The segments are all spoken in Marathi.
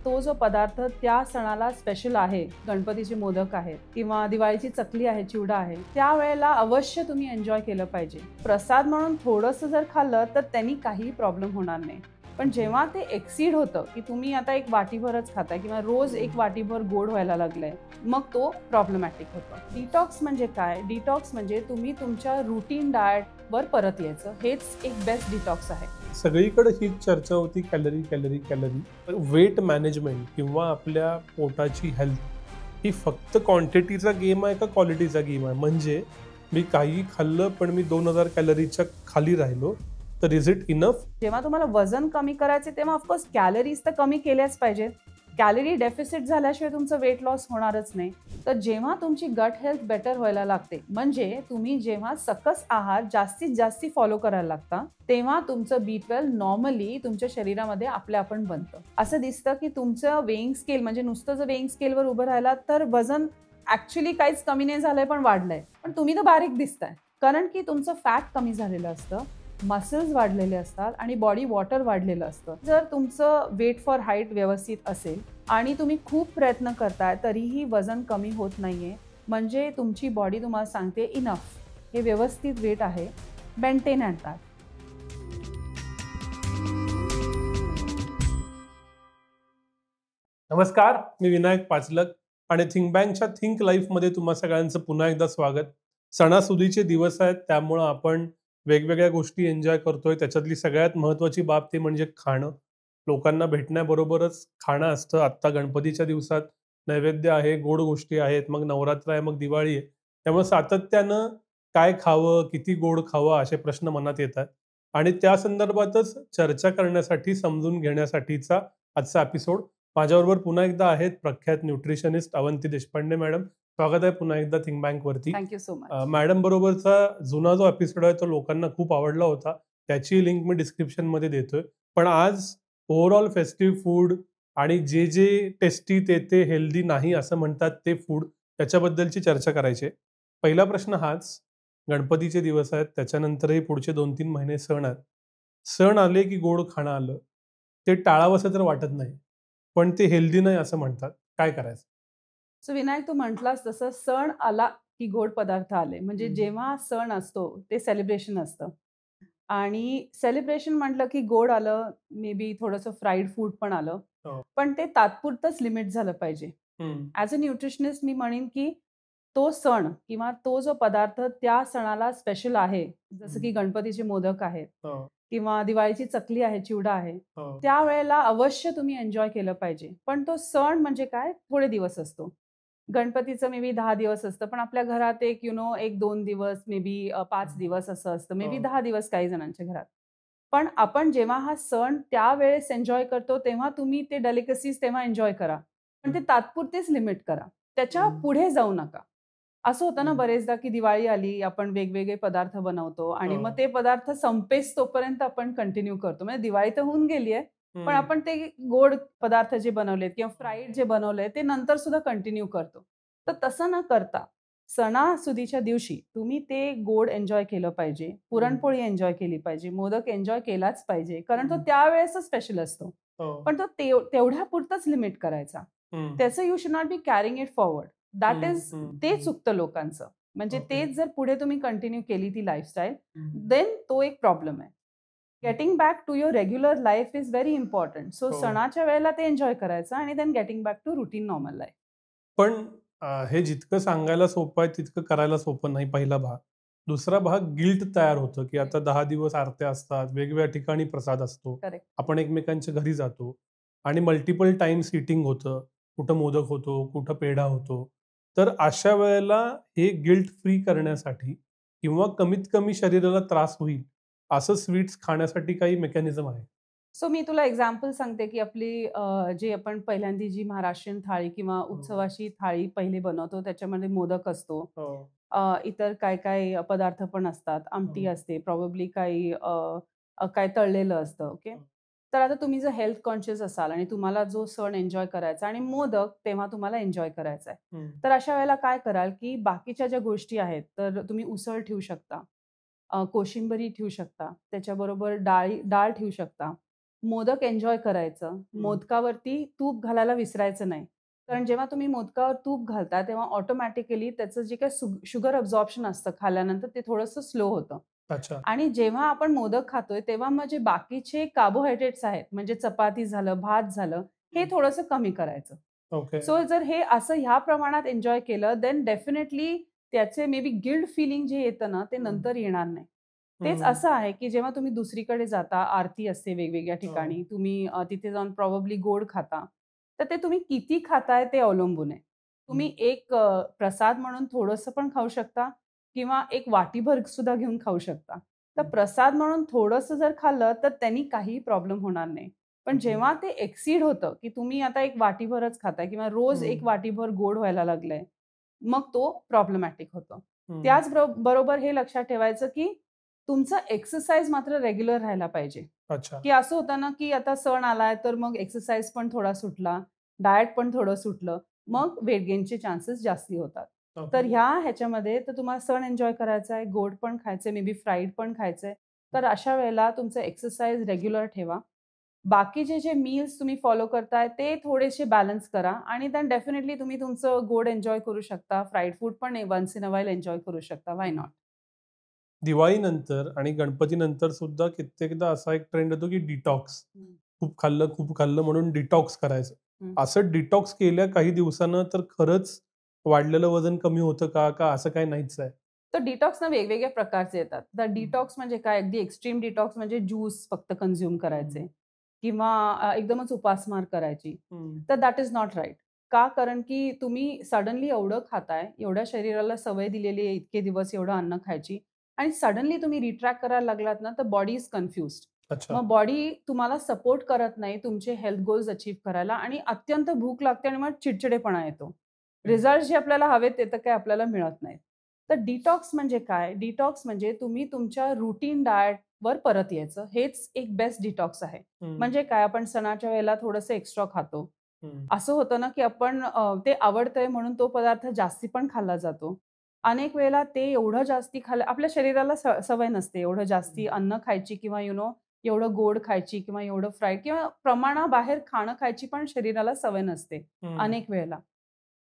तो जो पदार्थ त्या सणाला स्पेशल आहे, गणपतीचे मोदक आहेत किंवा दिवाळीची चकली आहे, चिवडा आहे, त्यावेळेला अवश्य तुम्ही एन्जॉय केलं पाहिजे. प्रसाद म्हणून थोडंसं जर खाल्लं तर त्यांनी काही प्रॉब्लेम होणार नाही. पण जेव्हा ते एक्सीड होतं की तुम्ही आता एक वाटीभरच खाताय किंवा रोज एक वाटीभर गोड व्हायला लागलंय, मग तो प्रॉब्लेमॅटिक होतो. डिटॉक्स म्हणजे काय? डिटॉक्स म्हणजे तुम्ही तुमच्या रुटीन डाएटवर परत यायचं. हेच एक बेस्ट डिटॉक्स आहे. सगळीकडे हीच चर्चा होती, calorie calorie calorie. Weight management किंवा आपल्या पोटाची हेल्थ ही फक्त क्वांटिटीचा गेम आहे का क्वालिटीचा गेम आहे? म्हणजे मी काही खाल्लं पण मी 2000 कॅलरीच्या खाली राहिलो तर इज इट इनफ? जेव्हा तुम्हाला वजन कमी करायचे तेव्हा ऑफकोर्स कॅलरीज तर कमी केल्याच पाहिजेत. कॅलरी डेफिसिट झाल्याशिवाय तुमचं वेट लॉस होणारच नाही. तर जेव्हा तुमची गट हेल्थ बेटर व्हायला लागते, म्हणजे तुम्ही जेव्हा सकस आहार जास्तीत जास्त फॉलो करायला लागता, तेव्हा तुमचं B12 नॉर्मली तुमच्या शरीरामध्ये आपल्या आपण बनतं. असं दिसतं की तुमचं वेइंग स्केल म्हणजे नुसतं जर वेइंग स्केलवर उभं राहिला तर वजन ऍक्च्युली काहीच कमी नाही झालंय पण वाढलंय. पण तुम्ही तर बारीक दिसताय, कारण की तुमचं फॅट कमी झालेलं असतं, मसल्स वाढलेले असतात आणि बॉडी वॉटर वाढलेलं असतं. जर तुमचं वेट फॉर हाईट व्यवस्थित असेल आणि तुम्ही खूप प्रयत्न करताय तरीही वजन कमी होत नाहीये, म्हणजे तुमची बॉडी तुम्हाला सांगते इनफ, हे व्यवस्थित वेट आहे, मेंटेन ॲट दॅट. नमस्कार, मी विनायक पाचलक आणि थिंक बँकच्या थिंक लाईफमध्ये तुम्हा सगळ्यांचं पुन्हा एकदा स्वागत. सणासुदीचे दिवस आहेत, त्यामुळं आपण वेगवेगळ्या गोष्टी एन्जॉय करतोय. त्याच्यातली सगळ्यात महत्त्वाची बाब ते म्हणजे खाणं. लोकांना भेटण्याबरोबरच खाणं असतं. आत्ता गणपतीच्या दिवसात नैवेद्य आहे, गोड गोष्टी आहेत, मग नवरात्र आहे, मग दिवाळी आहे. त्यामुळे सातत्यानं काय खावं, किती गोड खावं असे प्रश्न मनात येतात आणि त्या संदर्भातच चर्चा करण्यासाठी, समजून घेण्यासाठीचा आजचा एपिसोड. माझ्याबरोबर पुन्हा एकदा आहेत प्रख्यात न्यूट्रिशनिस्ट अवंती देशपांडे मॅडम. स्वागत आहे पुन्हा एकदा थिंक बँक वरती. Thank you so much. मॅडम बरोबरचा जुना जो एपिसोड आहे तो लोकांना खूप आवडला होता, त्याची लिंक मी डिस्क्रिप्शन मध्ये देतोय. पण आज ओव्हरऑल फेस्टिव्ह फूड आणि जे जे टेस्टी ते हेल्दी नाही असं म्हणतात ते फूड, त्याच्याबद्दलची चर्चा करायची आहे. पहिला प्रश्न हाच, गणपतीचे दिवस आहेत, त्याच्यानंतरही पुढचे 2-3 महिने सण आहेत. सण आले की गोड खाणं आलं, ते टाळावंसं तर वाटत नाही, पण ते हेल्दी नाही असं म्हणतात. काय करायचं? सो विनायक, तू म्हटलास तसं सण आला की गोड पदार्थ आले, म्हणजे जेव्हा सण असतो ते सेलिब्रेशन असतं आणि सेलिब्रेशन म्हटलं की गोड आलं, मे बी थोडंसं फ्राईड फूड पण आलं, हो. पण ते तात्पुरतंच लिमिट झालं पाहिजे. ॲज अ न्यूट्रिशनिस्ट मी म्हणेन की तो सण किंवा तो जो पदार्थ त्या सणाला स्पेशल आहे, जसं की गणपतीचे मोदक आहेत हो. किंवा दिवाळीची चकली आहे, चिवडा आहे, हो. त्यावेळेला अवश्य तुम्ही एन्जॉय केलं पाहिजे. पण तो सण म्हणजे काय, थोडे दिवस असतो. गणपतीचं मे बी 10 दिवस असतं, पण आपल्या घरात एक 1-2 दिवस, मे बी 5 दिवस असं असतं, मे बी 10 दिवस काही जणांच्या घरात. पण आपण जेव्हा हा सण त्यावेळेस एन्जॉय करतो, तेव्हा तुम्ही ते डेलिकसीज तेव्हा एन्जॉय करा. पण ते तात्पुरतेच लिमिट करा. त्याच्या पुढे जाऊ नका. असं होतं ना बरेचदा, की दिवाळी आली, आपण वेगवेगळे पदार्थ बनवतो आणि मग ते पदार्थ संपेस तोपर्यंत आपण कंटिन्यू करतो. म्हणजे दिवाळी तर होऊन गेली आहे, पण आपण ते गोड पदार्थ जे बनवलेत किंवा फ्राईड जे बनवलंय ते नंतर सुद्धा कंटिन्यू करतो. तर तसं न करता सणासुदीच्या दिवशी तुम्ही ते गोड एन्जॉय केलं पाहिजे, पुरणपोळी एन्जॉय केली पाहिजे, मोदक एन्जॉय केलाच पाहिजे, कारण तो त्यावेळेसच स्पेशल असतो. पण तो तेवढ्यापुरताच लिमिट करायचा. त्याचं you should not be carrying it forward. That is ते चुकतं लोकांचं. म्हणजे तेच जर पुढे तुम्ही कंटिन्यू केली ती लाईफस्टाईल, देन तो एक प्रॉब्लेम आहे. Getting back to your regular life is very important. So सणाच्या वेळेला ते एन्जॉय करायचं आणि then getting back to routine normal life. पण हे जितकं सांगायला सोपं आहे तितकं करायला सोपं नाही, पहिला भाग. दुसरा भाग गिल्ट तयार होतं, की आता 10 दिवस आरत्या असतात, वेगवेगळ्या ठिकाणी प्रसाद असतो, करेक्ट. आपण एकमेकांच्या घरी जातो आणि मल्टिपल टाइम सीटिंग होतं. कुठं मोदक होतो, कुठं पेढा होतो. तर अशा वेळेला हे गिल्ट फ्री करण्यासाठी किंवा कमीत कमी शरीराला त्रास होईल असं स्वीट्स खाण्यासाठी काही मेकॅनिझम आहे? सो मी तुला एक्झाम्पल सांगते, की आपली जी आपण पहिल्यांदी जी महाराष्ट्रीयन थाळी किंवा उत्सवाची थाळी पहिली बनवतो, त्याच्यामध्ये मोदक असतो. इतर काय-काय पदार्थ पण असतात. आमटी असते, प्रॉबेबली काही काय तळलेलं असतं. ओके. तर आता तुम्ही जर हेल्थ कॉन्शियस असाल आणि तुम्हाला जो सण एन्जॉय करायचा आणि मोदक तेव्हा तुम्हाला एन्जॉय करायचा आहे. तर अशा वेळेला काय कराल, की बाकीच्या ज्या गोष्टी आहेत, तर तुम्ही उसळ ठेवू शकता, कोशिंबरी ठेवू शकता, त्याच्याबरोबर डाळ ठेवू शकता. मोदक एन्जॉय करायचं. मोदकावरती तूप घालायला विसरायचं नाही. कारण जेव्हा तुम्ही मोदकावर तूप घालता, तेव्हा ऑटोमॅटिकली त्याचं जे काही शुगर अब्झॉर्प्शन असतं खाल्ल्यानंतर ते थोडंसं स्लो होतं. अच्छा. आणि जेव्हा आपण मोदक खातोय, तेव्हा मग जे बाकीचे कार्बोहायड्रेट्स आहेत, म्हणजे चपाती झालं, भात झालं, हे थोडंसं कमी करायचं. ओके. सो जर हे असं ह्या प्रमाणात एन्जॉय केलं, देन डेफिनेटली त्याचे मे बी गिल्ट फीलिंग जे येतं ना, ते नंतर येणार नाही. तेच असं आहे, की जेव्हा तुम्ही दुसरीकडे जाता, आरती असते वेगवेगळ्या ठिकाणी, तुम्ही तिथे जाऊन प्रॉबब्ली गोड खाता. तर ते तुम्ही किती खाताय ते अवलंबून आहे. तुम्ही एक प्रसाद म्हणून थोडंसं पण खाऊ शकता किंवा एक वाटीभर सुद्धा घेऊन खाऊ शकता. तर प्रसाद म्हणून थोडंसं जर खाल्लं, तर त्यांनी काहीही प्रॉब्लेम होणार नाही. पण जेव्हा ते एक्सीड होतं, की तुम्ही आता एक वाटीभरच खाताय किंवा रोज एक वाटीभर गोड व्हायला लागलंय, मग तो प्रॉब्लेमॅटिक होतो. त्याच बरोबर हे लक्षात ठेवायचं, की तुमचं एक्सरसाइज मात्र रेग्युलर राहायला पाहिजे. अच्छा. की असं होतं ना, की आता सण आलाय, तर मग एक्सरसाइज पण थोडा सुटला, डायट पण थोडं सुटलं, मग वेट गेनचे चान्सेस जास्ती होतात. तर ह्याच्यामध्ये तर तुम्हाला सण एन्जॉय करायचा आहे, गोड पण खायचंय, मे बी फ्राईड पण खायचंय. तर अशा वेळेला तुमचं एक्सरसाइज रेग्युलर ठेवा. बाकीचे जे मील्स तुम्ही फॉलो करताय ते थोडेसे बॅलन्स करा आणि देन डेफिनेटली तुम्ही तुमचं गोड एन्जॉय करू शकता. फ्राईड फूड पण once in a while enjoy करू शकता. Why not? दिवाळीनंतर आणि गणपतीनंतर सुद्धा कित्येकदा असा एक ट्रेंड येतो, की डिटॉक्स. खूप खाल्लं म्हणून डिटॉक्स करायचं. असं डिटॉक्स केल्या काही दिवसानं तर खरंच वाढलेलं वजन कमी होतं का? का असं काही नाहीच आहे? तर डिटॉक्स ना वेगवेगळ्या प्रकारचे येतात. तर डिटॉक्स म्हणजे काय? अगदी एक्स्ट्रीम डिटॉक्स म्हणजे ज्यूस फक्त कन्झ्युम करायचे किंवा एकदमच उपासमार करायची. तर दॅट इज नॉट राइट. का? कारण की तुम्ही सडनली एवढं खाताय, एवढ्या शरीराला सवय दिलेली आहे इतके दिवस एवढं अन्न खायची आणि सडनली तुम्ही रिट्रॅक्ट करायला लागलात ना, तर बॉडी इज कन्फ्युज्ड. अच्छा. मग बॉडी तुम्हाला सपोर्ट करत नाही तुमचे हेल्थ गोल्स अचीव्ह करायला आणि अत्यंत भूक लागते आणि मग चिडचिडेपणा येतो. रिझल्ट जे आपल्याला हवेत ते तर काही आपल्याला मिळत नाहीत. तर डिटॉक्स म्हणजे काय? डिटॉक्स म्हणजे तुम्ही तुमच्या रूटीन डाएटवर परत यायचं. हेच एक बेस्ट डिटॉक्स आहे. म्हणजे काय? आपण सणाच्या वेळेला थोडंसं एक्स्ट्रा खातो. असं होतं ना, की आपण ते आवडतंय म्हणून तो पदार्थ जास्ती पण खाल्ला जातो. अनेक वेळेला ते एवढं जास्ती खाल्लं आपल्या शरीराला सवय नसते एवढं जास्ती अन्न खायची किंवा एवढं गोड खायची किंवा एवढं फ्राईड किंवा प्रमाणाबाहेर खाणं खायची पण शरीराला सवय नसते अनेक वेळेला.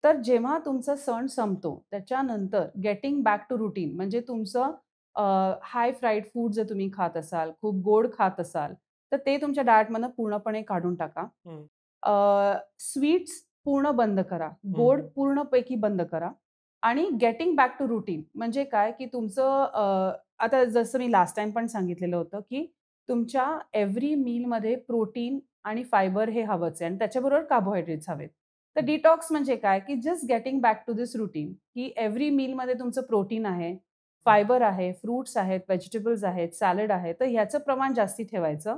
तर जेव्हा तुमचा सण संपतो, त्याच्यानंतर गेटिंग बॅक टू रूटीन म्हणजे तुमचं हाय फ्राईड फूड जर तुम्ही खात असाल, खूप गोड खात असाल, तर ते तुमच्या डाएटमधनं पूर्णपणे काढून टाका. स्वीट्स पूर्ण बंद करा. गोड पूर्णपैकी बंद करा आणि गेटिंग बॅक टू रूटीन म्हणजे काय, की तुमचं आता जसं मी लास्ट टाईम पण सांगितलेलं होतं, की तुमच्या एव्हरी मीलमध्ये प्रोटीन आणि फायबर हे हवंच आहे आणि त्याच्याबरोबर कार्बोहायड्रेट्स हवेत. तर डिटॉक्स म्हणजे काय, की just getting back to this routine, की एव्हरी मीलमध्ये तुमचं प्रोटीन आहे, फायबर आहे, फ्रुट्स आहेत, व्हेजिटेबल्स आहेत, सॅलड आहे. तर ह्याचं प्रमाण जास्ती ठेवायचं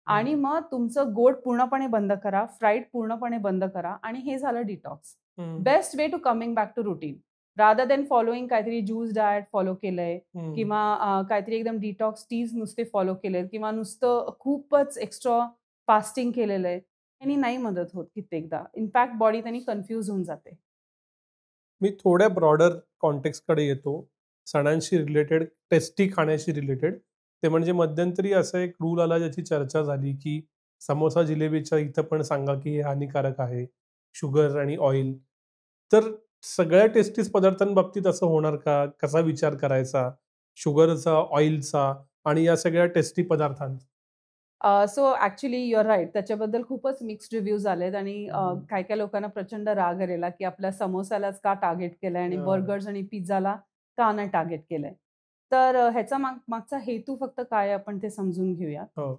आणि मग तुमचं गोड पूर्णपणे बंद करा, फ्राईड पूर्णपणे बंद करा आणि हे झालं detox. Best way to coming back to routine. Rather than following काहीतरी ज्यूस डाएट फॉलो केलंय किंवा काहीतरी एकदम डिटॉक्स टीज नुसते फॉलो केलेत किंवा नुसतं खूपच एक्स्ट्रा फास्टिंग केलेलं आहे. त्यांनी नाही मदत होत कित्येकदा. इनफॅक्ट बॉडी त्यांनी कन्फ्यूज होऊन जाते. मी थोड्या ब्रॉडर कॉन्टेक्स्टकडे येतो. सणांशी रिलेटेड, टेस्टी खाण्याशी रिलेटेड. ते म्हणजे मध्यंतरी असा एक रूल आला ज्याची चर्चा झाली, की समोसा जिलेबीच्या इथं पण सांगा, की हे हानिकारक आहे. शुगर आणि ऑइल. तर सगळ्या टेस्टीज पदार्थांबाबतीत असं होणार का? कसा विचार करायचा? शुगरचा, ऑइलचा आणि या सगळ्या टेस्टी पदार्थांचा? So actually you are right. त्याच्याबद्दल खूपच मिक्स्ड रिव्ह्यूज आलेत आणि काही-काही लोकांना प्रचंड राग आलेला, की आपल्या समोस्यालाच का टार्गेट केलंय आणि बर्गर्स आणि पिझ्झाला का नाही टार्गेट केलंय. तर ह्याचा मागचा हेतू फक्त काय आहे आपण ते समजून घेऊया. हो.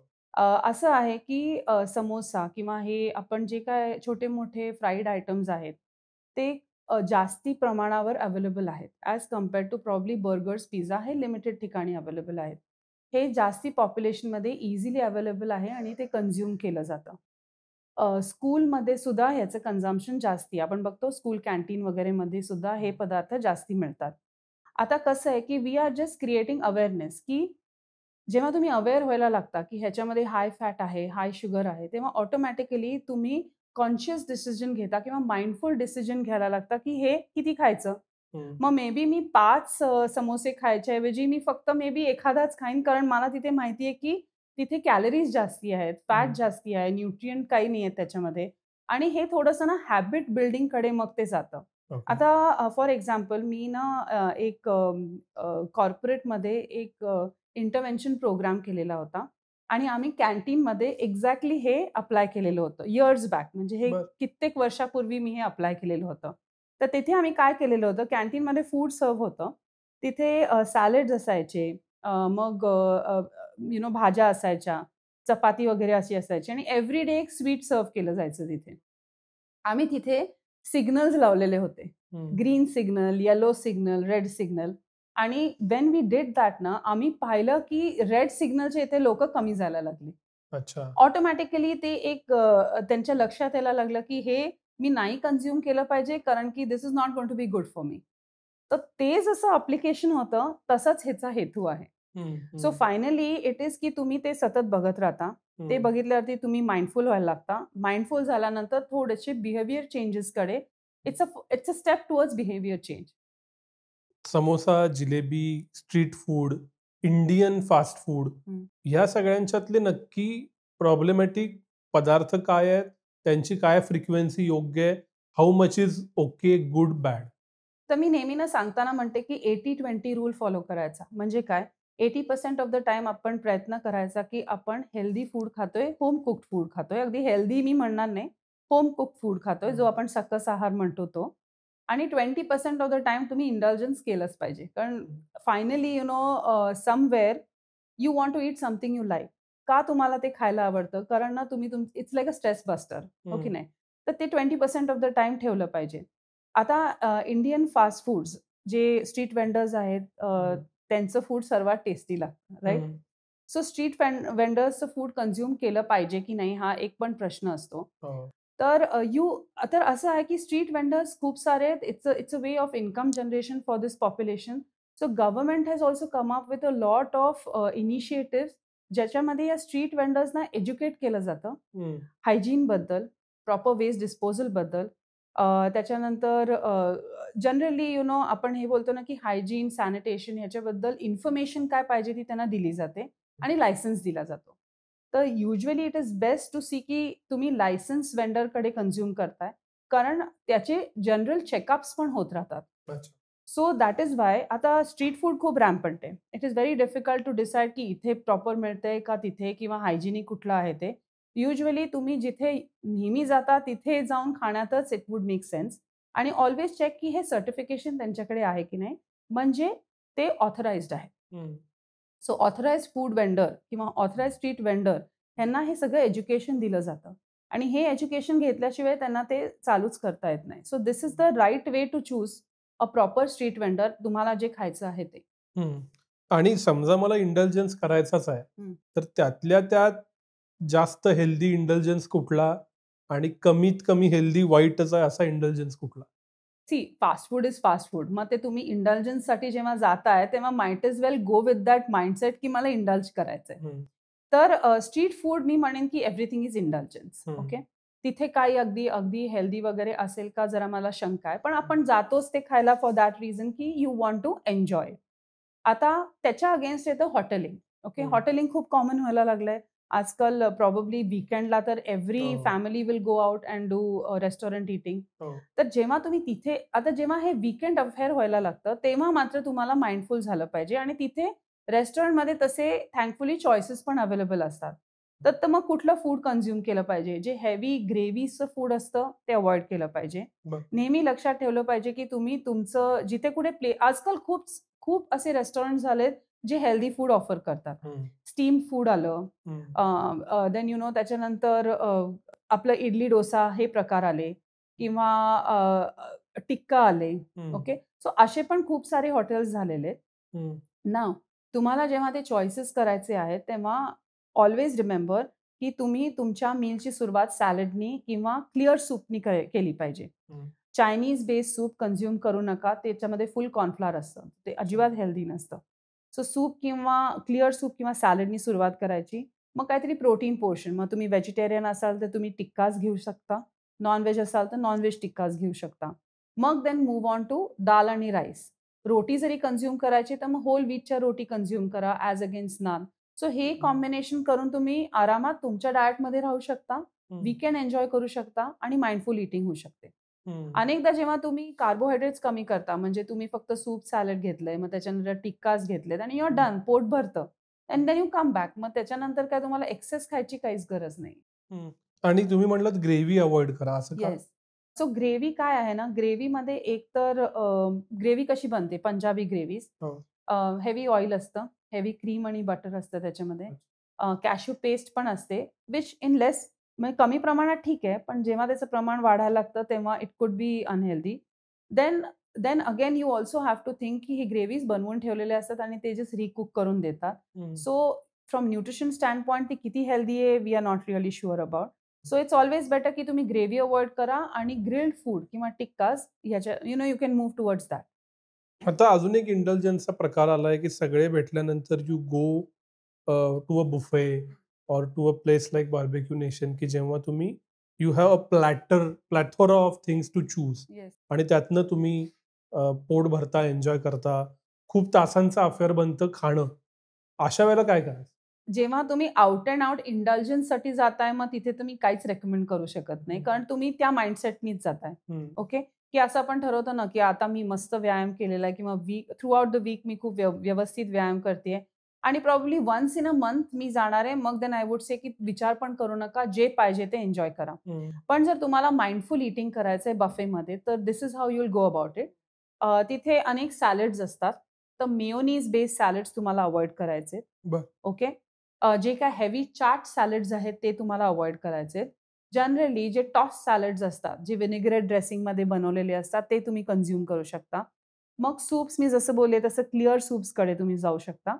असं आहे, की समोसा किंवा हे आपण जे काय छोटे-मोठे फ्राईड आयटम्स आहेत, ते जास्ती प्रमाणावर अवेलेबल आहेत. As compared to probably burgers, pizza हे लिमिटेड ठिकाणी अवेलेबल आहेत. हे जास्ती पॉप्युलेशनमध्ये इझिली अवेलेबल आहे आणि ते कन्झ्युम केलं जातं. स्कूलमध्ये सुद्धा ह्याचं कन्झम्पशन जास्ती आहे. आपण बघतो स्कूल कॅन्टीन वगैरेमध्ये सुद्धा हे पदार्थ जास्ती मिळतात. आता कसं आहे, की we are just creating awareness, की जेव्हा तुम्ही अवेअर व्हायला लागता, की ह्याच्यामध्ये हाय फॅट आहे, हाय शुगर आहे, तेव्हा ऑटोमॅटिकली तुम्ही कॉन्शियस डिसिजन घेता किंवा माइंडफुल डिसिजन घ्यायला लागता, की हे किती खायचं? मग मे बी मी 5 समोसे खायच्या ऐवजी मी फक्त मे बी एखादाच खाईन, कारण मला तिथे माहिती आहे, की तिथे कॅलरीज जास्ती आहेत, फॅट हम्म. जास्ती आहे, न्यूट्रिएंट काही नाही आहेत त्याच्यामध्ये आणि हे थोडंसं ना हॅबिट बिल्डिंगकडे मग ते जातं. ओके. आता फॉर एक्झाम्पल मी ना एक कॉर्पोरेटमध्ये एक इंटरव्हेन्शन प्रोग्राम केलेला होता आणि आम्ही कॅन्टीनमध्ये एक्झॅक्टली हे अप्लाय केलेलं होतं इयर्स बॅक, म्हणजे हे बर. कित्येक वर्षापूर्वी मी हे अप्लाय केलेलं होतं. तर तिथे आम्ही काय केलेलं होतं, कॅन्टीनमध्ये फूड सर्व्ह होतं. तिथे सॅलड्स असायचे, मग भाज्या असायच्या, चपाती वगैरे अशी असायची आणि एव्हरी डे एक स्वीट सर्व्ह केलं जायचं तिथे. आम्ही तिथे सिग्नल्स लावलेले होते. हम्म. Green signal, yellow signal, red signal आणि व्हेन वी डिड दॅट ना, आम्ही पाहिलं की रेड सिग्नलच्या इथे लोकं कमी जायला लागली. अच्छा. ऑटोमॅटिकली ते एक त्यांच्या लक्षात यायला लागलं की हे मी नाही कन्झ्युम केलं पाहिजे कारण की this is not going to be good for me. तर ते जसं ॲप्लिकेशन होतं, तसाच ह्याचा हेतू आहे. हम्म. सो हम्म. फायनली इट इज की तुम्ही ते सतत बघत राहता. ते हम्म. बघितल्यावरती तुम्ही माइंडफुल व्हायला लागता. माइंडफुल झाल्यानंतर थोडेसे बिहेवियर चेंजेसकडे it's a step towards behaviour change. Samosa, jalebi, street food, Indian fast food हं. ह्या सगळ्यांच्यातले नक्की प्रॉब्लेमॅटिक पदार्थ काय आहेत? त्यांची काय फ्रिक्वेन्सी योग्य आहे? How much is okay, good, bad? तर मी नेहमी ना सांगताना म्हणते, की 80-20 रूल फॉलो करायचा. म्हणजे काय? 80% ऑफ द टाईम आपण प्रयत्न करायचा, की आपण हेल्दी फूड खातोय, होम कुक्ड फूड खातोय. अगदी हेल्दी मी म्हणणार नाही, होम कुक्ड फूड खातोय, जो आपण सकस आहार म्हणतो तो. आणि 20% ऑफ द टाईम तुम्ही इंडल्जन्स केलंच पाहिजे. कारण finally somewhere you want to eat something you like. का तुम्हाला ते खायला आवडतं? कारण ना तुम्ही it's like a stress buster, हो की नाही? तर ते 20% ऑफ द टाईम ठेवलं पाहिजे. आता इंडियन फास्ट फूड्स जे स्ट्रीट वेंडर्स आहेत, त्यांचं फूड सर्वात टेस्टी लागतं, राइट? सो स्ट्रीट वेंडर्सचं फूड कन्झ्युम केलं पाहिजे की नाही हा एक पण प्रश्न असतो. तर तर असं आहे की स्ट्रीट वेंडर्स खूप सारे आहेत. It's a way of income generation for this population. So government has also come up with a lot of initiatives ज्याच्यामध्ये या स्ट्रीट वेंडर्सना एज्युकेट केलं जातं. हायजीनबद्दल, प्रॉपर वेस्ट डिस्पोजलबद्दल. त्याच्यानंतर जनरली आपण हे बोलतो ना, की हायजीन, सॅनिटेशन ह्याच्याबद्दल इन्फॉर्मेशन काय पाहिजे ती त्यांना दिली जाते आणि लायसन्स दिला जातो. तर usually it is best to see की तुम्ही लायसन्स वेंडरकडे कन्झ्युम करताय. कारण त्याचे जनरल चेकअप्स पण होत राहतात. अच्छा. सो दॅट इज व्हाय आता स्ट्रीट फूड खूप रॅम्पंट आहे. It is very difficult to decide की इथे प्रॉपर मिळतंय का तिथे किंवा हायजिनिक कुठलं आहे ते. युजुअली तुम्ही जिथे नेहमी जाता तिथे जाऊन खाण्यातच इट वुड मेक सेन्स आणि ऑल्वेज चेक की हे सर्टिफिकेशन त्यांच्याकडे आहे की नाही, म्हणजे ते ऑथराइज्ड आहे. सो ऑथराइज्ड फूड वेंडर किंवा ऑथराइज्ड स्ट्रीट वेंडर ह्यांना हे सगळं एज्युकेशन दिलं जातं आणि हे एज्युकेशन घेतल्याशिवाय त्यांना ते चालूच करता येत नाही. So this is the right way to choose a proper street vendor तुम्हाला जे खायचं आहे ते. आणि समजा मला इंडल्जन्स करायचाच आहे, हं. तर त्यातल्या त्यात जास्त हेल्दी इंडल्जन्स कुठला आणि कमीत कमी हेल्दी वाईटच आहे असा इंडल्जन्स कुठला? Fast food is fast food. मग ते तुम्ही इंडल्जन्ससाठी जेव्हा जाताय, तेव्हा might as well go with that mindset की मला इंडल्ज करायचंय. तर स्ट्रीट फूड मी म्हणेन की एव्हरीथिंग इज इंडल्जन्स. ओके. तिथे काही अगदी अगदी हेल्दी वगैरे असेल का जरा मला शंका आहे. पण आपण जातोच ते खायला फॉर दॅट रिझन की यू वॉन्ट टू एन्जॉय. आता त्याच्या अगेन्स्ट येतं हॉटेलिंग. ओके. हॉटेलिंग खूप कॉमन व्हायला लागलंय. आजकाल प्रॉबब्ली वीकेंडला तर every family will go out and do restaurant eating. तर जेव्हा तुम्ही तिथे आता जेव्हा हे वीकेंड अफेअर व्हायला लागतं, तेव्हा मात्र तुम्हाला माइंडफुल झालं पाहिजे आणि तिथे रेस्टॉरंटमध्ये तसे थँकफुली चॉईसेस पण अवेलेबल असतात. तर मग कुठलं फूड कन्झ्युम केलं पाहिजे? जे हेवी ग्रेव्हीचं फूड असतं ते अव्हॉइड केलं पाहिजे. नेहमी लक्षात ठेवलं पाहिजे की तुम्ही तुमचं जिथे कुठे आजकाल खूप खूप असे रेस्टॉरंट झालेत जे हेल्दी फूड ऑफर करतात. स्टीम फूड आलं. देन त्याच्यानंतर आपलं इडली डोसा हे प्रकार आले किंवा टिक्का आले. ओके. सो असे पण खूप सारे हॉटेल्स झालेले आहेत. नाऊ तुम्हाला जेव्हा ते चॉईसेस करायचे आहेत, तेव्हा ऑल्वेज रिमेंबर की तुम्ही तुमच्या मीलची सुरुवात सॅलडनी किंवा क्लिअर सूपनी केली पाहिजे. चायनीज बेस्ड सूप कन्झ्युम करू नका. त्याच्यामध्ये फुल कॉर्नफ्लॉवर असतं. ते अजिबात हेल्दी नसतं. सो सूप किंवा क्लिअर सूप किंवा सॅलडनी सुरुवात करायची. मग काहीतरी प्रोटीन पोर्शन. मग तुम्ही व्हेजिटेरियन असाल तर तुम्ही टिक्काज घेऊ शकता. नॉन-व्हेज असाल तर नॉन-व्हेज टिक्काज घेऊ शकता. मग देन मूव्ह ऑन टू दाल आणि राईस. रोटी जरी कन्झ्युम करायची तर मग होल व्हीटच्या रोटी कन्झ्युम करा ॲज अगेन्स्ट नान. सो हे कॉम्बिनेशन करून तुम्ही आरामात तुमच्या डाएटमध्ये राहू शकता, वीकेंड एन्जॉय करू शकता आणि माइंडफुल ईटिंग होऊ शकते. अनेकदा जेव्हा तुम्ही कार्बोहायड्रेट्स कमी करता, म्हणजे तुम्ही फक्त सूप सॅलड घेतलंय, मग त्याच्यानंतर टिक्कास घेतलेत आणि युअर डन, पोट भरतं. And then you come back. मग त्याच्यानंतर काय तुम्हाला एक्सेस खायची काहीच गरज नाही. आणि तुम्ही म्हटलात ग्रेव्ही अवॉइड करा, असं का? येस. सो ग्रेव्ही काय आहे ना, ग्रेव्हीमध्ये एक तर ग्रेव्ही कशी बनते, पंजाबी ग्रेव्हीज. हो. हेवी ऑइल असतं, हेवी क्रीम आणि बटर असतं त्याच्यामध्ये. कॅश्यू पेस्ट पण असते, विच इन लेस म्हणजे कमी प्रमाणात ठीक आहे, पण जेव्हा त्याचं प्रमाण वाढायला लागतं तेव्हा it could be unhealthy. Then then again you also have to think की ही ग्रेव्हीज बनवून ठेवलेले असतात आणि ते जस्ट रिकुक करून देतात. So from nutrition standpoint ती किती हेल्दी आहे, we are not really sure about. So it's always better की तुम्ही ग्रेव्ही अवॉइड करा आणि ग्रिल्ड फूड किंवा टिक्कास ह्याच्या you can move towards that. आता अजून एक इंटेलिजन्सचा प्रकार आलाय, की सगळे भेटल्यानंतर you go to a buffet or to a place like Barbeque Nation, की जेव्हा तुम्ही you have a plethora of things to choose yes. आणि त्यातनं तुम्ही पोट भरता, एन्जॉय करता. खूप तासांचं अफेअर बनतं खाणं. अशा वेळेला काय करायचं? जेव्हा तुम्ही आउट अँड आउट इंडल्जन्ससाठी जाताय, मग तिथे तुम्ही काहीच रेकमेंड करू शकत नाही. कारण तुम्ही त्या माइंडसेटनीच जाताय. ओके. की असं आपण ठरवतो ना, की आता मी मस्त व्यायाम केलेला आहे किंवा थ्रू आउट द वीक मी खूप व्यवस्थित व्यायाम करतेय आणि probably once in a month मी जाणार आहे. मग देन आय वुड से की विचार पण करू नका, जे पाहिजे ते एन्जॉय करा. पण जर तुम्हाला माइंडफुल ईटिंग करायचंय बफेमध्ये, तर this is how you will go about it. तिथे अनेक सॅलड्स असतात. तर मेयोनीज बेस्ड सॅलड्स तुम्हाला अव्हॉइड करायचे. बरं. ओके. जे काही हेवी चाट सॅलड्स आहेत ते तुम्हाला अव्हॉइड करायचे. जनरली जे टॉस सॅलड्स असतात, जे व्हिनेग्रेट ड्रेसिंगमध्ये बनवलेले असतात, ते तुम्ही कन्झ्युम करू शकता. मग सूप्स मी जसं बोलले तसं क्लिअर सूप्सकडे तुम्ही जाऊ शकता.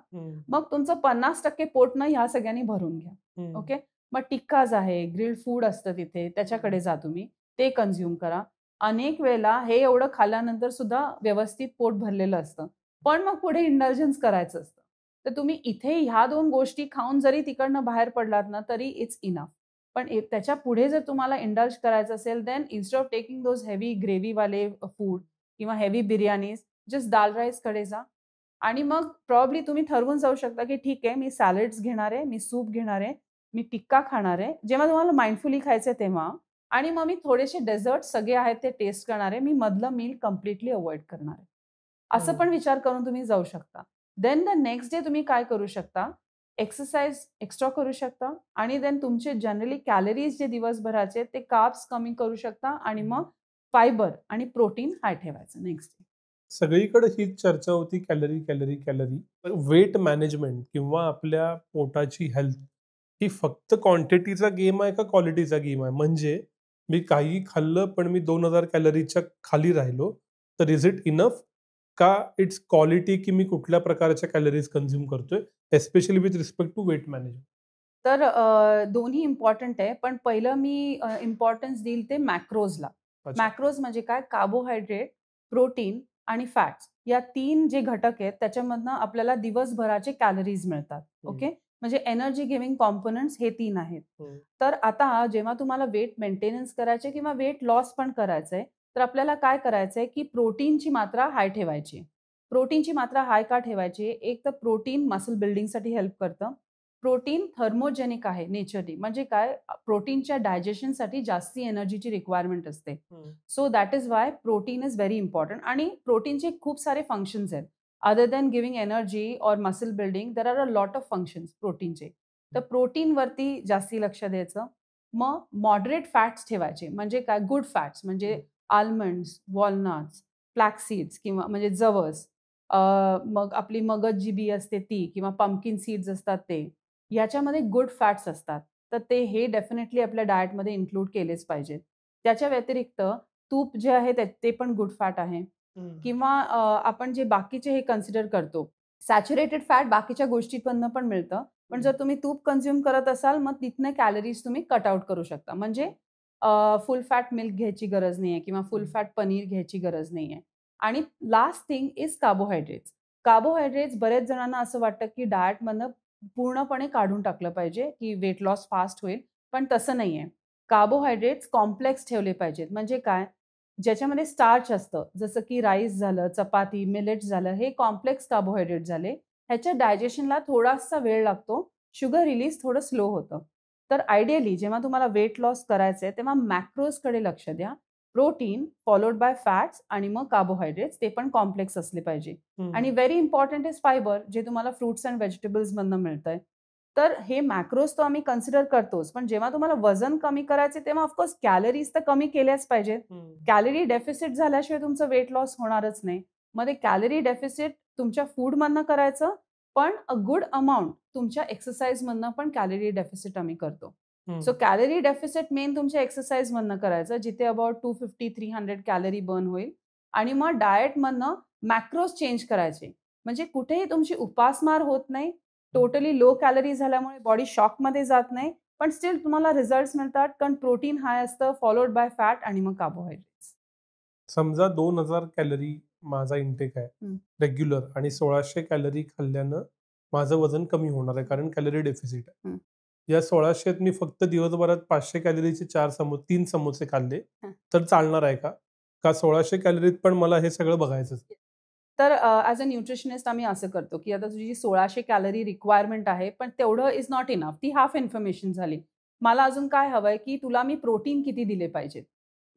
मग तुमचं 50% पोट ना ह्या सगळ्यांनी भरून घ्या. ओके. मग टिक्काज आहे, ग्रिल्ड फूड असतं तिथे, त्याच्याकडे जा तुम्ही. ते कन्झ्युम करा. अनेक वेळेला हे एवढं खाल्ल्यानंतर सुद्धा व्यवस्थित पोट भरलेलं असतं. पण मग पुढे इंडल्जन्स करायचं असतं. तर तुम्ही इथे ह्या 2 गोष्टी खाऊन जरी तिकडनं बाहेर पडलात ना, तरी इट्स इनफ. पण त्याच्या पुढे जर तुम्हाला इंडल्ज करायचं असेल, then instead of taking those heavy ग्रेव्हीवाले फूड किंवा हेवी बिर्याणीज, जस्ट दाल राईसकडे जा. आणि मग प्रॉब्ली तुम्ही ठरवून जाऊ शकता, की ठीक आहे, मी सॅलड्स घेणार आहे, मी सूप घेणार आहे, मी टिक्का खाणार आहे. जेव्हा तुम्हाला माइंडफुली खायचंय तेव्हा. आणि मग मी थोडेसे डेझर्ट्स सगळे आहेत ते टेस्ट करणार आहे. मी मधलं मील कंप्लीटली अव्हॉइड करणार आहे. असं पण विचार करून तुम्ही जाऊ शकता. देन द नेक्स्ट डे तुम्ही काय करू शकता, एक्सरसाइज एक्स्ट्रा करू शकता आणि देन तुमचे जनरली कॅलरीज जे दिवसभराचे ते कार्ब्स कमी करू शकता आणि मग फायबर आणि प्रोटीन हाय ठेवायचं नेक्स्ट डे. सगळीकडे हीच चर्चा होती, calorie, calorie, calorie. Weight management किंवा आपल्या पोटाची हेल्थ ही फक्त क्वांटिटीचा गेम आहे का क्वालिटीचा गेम आहे? म्हणजे मी काहीही खाल्लं, पण मी 2000 कॅलरीच्या खाली राहिलो, तर इज इट इनफ? का इट्स क्वालिटी, की मी कुठल्या प्रकारच्या कॅलरीज कन्झ्युम करतोय, especially with respect to weight management? तर दोन्ही इम्पॉर्टंट आहे. पण पहिलं मी इम्पॉर्टन्स देईल ते मॅक्रोजला. अच्छा. मॅक्रोज म्हणजे काय? कार्बोहायड्रेट, प्रोटीन आणि फॅट्स या 3 जे घटक आहेत त्याच्यामधनं आपल्याला दिवसभराचे कॅलरीज मिळतात. ओके. म्हणजे एनर्जी गिव्हिंग कॉम्पोनंट्स हे 3 आहेत. तर आता जेव्हा तुम्हाला वेट मेंटेनन्स करायचे किंवा वेट लॉस पण करायचंय, तर आपल्याला काय करायचंय, की प्रोटीनची मात्रा हाय ठेवायची. प्रोटीनची मात्रा हाय का ठेवायची? एक तर प्रोटीन मसल बिल्डिंगसाठी हेल्प करतं. प्रोटीन थर्मोजेनिक आहे नेचरली. म्हणजे काय? प्रोटीनच्या डायजेशनसाठी जास्ती एनर्जीची रिक्वायरमेंट असते. So that is why protein is very important आणि प्रोटीनचे खूप सारे फंक्शन्स आहेत. अदर दॅन गिव्हिंग एनर्जी और muscle building there are a lot of functions प्रोटीनचे. तर प्रोटीनवरती जास्ती लक्ष द्यायचं. मग मॉडरेट फॅट्स ठेवायचे. म्हणजे काय? गुड फॅट्स म्हणजे आल्मंड्स, वॉलनट्स, फ्लॅक्स सीड्स किंवा म्हणजे जवस. मग आपली मगज जी बी असते ती किंवा पंपकिन सीड्स असतात ते. याच्यामध्ये गुड फॅट्स असतात. तर ते हे डेफिनेटली आपल्या डाएटमध्ये इन्क्लूड केलेच पाहिजेत. त्याच्या व्यतिरिक्त तूप जे आहे ते पण गुड फॅट आहे. किंवा आपण जे बाकीचे हे कन्सिडर करतो. सॅच्युरेटेड फॅट बाकीच्या गोष्टींमधनं पण मिळतं. पण जर तुम्ही तूप कन्झ्युम करत असाल, मग तिथनं कॅलरीज तुम्ही कट आउट करू शकता. म्हणजे फुल फॅट मिल्क घ्यायची गरज नाहीये किंवा फुल फॅट पनीर घ्यायची गरज नाहीये. आणि last thing is carbohydrates. Carbohydrates बऱ्याच जणांना असं वाटतं, की डाएटमधनं पूर्णपणे काढून टाकलं पाहिजे, की वेट लॉस फास्ट होईल. पण तसं नाहीये. कार्बोहायड्रेट्स कॉम्प्लेक्स ठेवले पाहिजेत. म्हणजे काय? ज्याच्यामध्ये स्टार्च असतं, जसं की राईस झालं, चपाती, मिलेट्स झालं, हे कॉम्प्लेक्स कार्बोहायड्रेट झाले. ह्याच्या डायजेशनला थोडासा वेळ लागतो. शुगर रिलीज थोडं स्लो होतं. तर आयडियली जेव्हा तुम्हाला वेट लॉस करायचंय, तेव्हा मॅक्रोजकडे लक्ष द्या. प्रोटीन फॉलोड बाय फॅट्स आणि मग कार्बोहायड्रेट्स, ते पण कॉम्प्लेक्स असले पाहिजे. आणि व्हेरी इम्पॉर्टंट इज फायबर, जे तुम्हाला फ्रुट्स अँड व्हेजिटेबल्समधनं मिळतंय. तर हे मॅक्रोज तर आम्ही कन्सिडर करतोच. पण जेव्हा तुम्हाला वजन कमी करायचे, तेव्हा ऑफकोर्स कॅलरीज तर कमी केल्याच पाहिजेत. कॅलरी डेफिसिट झाल्याशिवाय तुमचं वेट लॉस होणारच नाही. मग ते कॅलरी डेफिसिट तुमच्या फूडमधनं करायचं, पण अ गुड अमाउंट तुमच्या एक्सरसाइजमधनं पण कॅलरी डेफिसिट आम्ही करतो. सो कॅलरी डेफिसिट मेन तुमच्या एक्सरसाइजमधनं करायचं, जिथे अबाउट 250-300 कॅलरी बर्न होईल. आणि मग डाएटमधनं मॅक्रोज चेंज करायचे. म्हणजे कुठेही तुमची उपासमार होत नाही. टोटली लो कॅलरी झाल्यामुळे बॉडी शॉकमध्ये जात नाही. पण स्टिल तुम्हाला रिझल्ट्स मिळतात, कारण प्रोटीन हाय असतं, फॉलोड बाय फॅट आणि मग कार्बोहायड्रेट्स. समजा 2000 कॅलरी माझा इंटेक आहे रेग्युलर, आणि 1600 कॅलरी खाल्ल्यानं माझं वजन कमी होणार आहे, कारण कॅलरी डेफिसिट आहे. या 1600त मी फक्त दिवसभरात 500 कॅलरीचे 3 समोसे खाल्ले तर चालणार आहे का? का 1600 कॅलरीत पण मला हे सगळं बघायचं? तर ॲज अ न्यूट्रिशनिस्ट आम्ही असं करतो, की आता तुझी 1600 कॅलरी रिक्वायरमेंट आहे, पण तेवढं इज नॉट इनफ. ती हाफ इन्फॉर्मेशन झाली. मला अजून काय हवंय, की तुला मी प्रोटीन किती दिले पाहिजेत.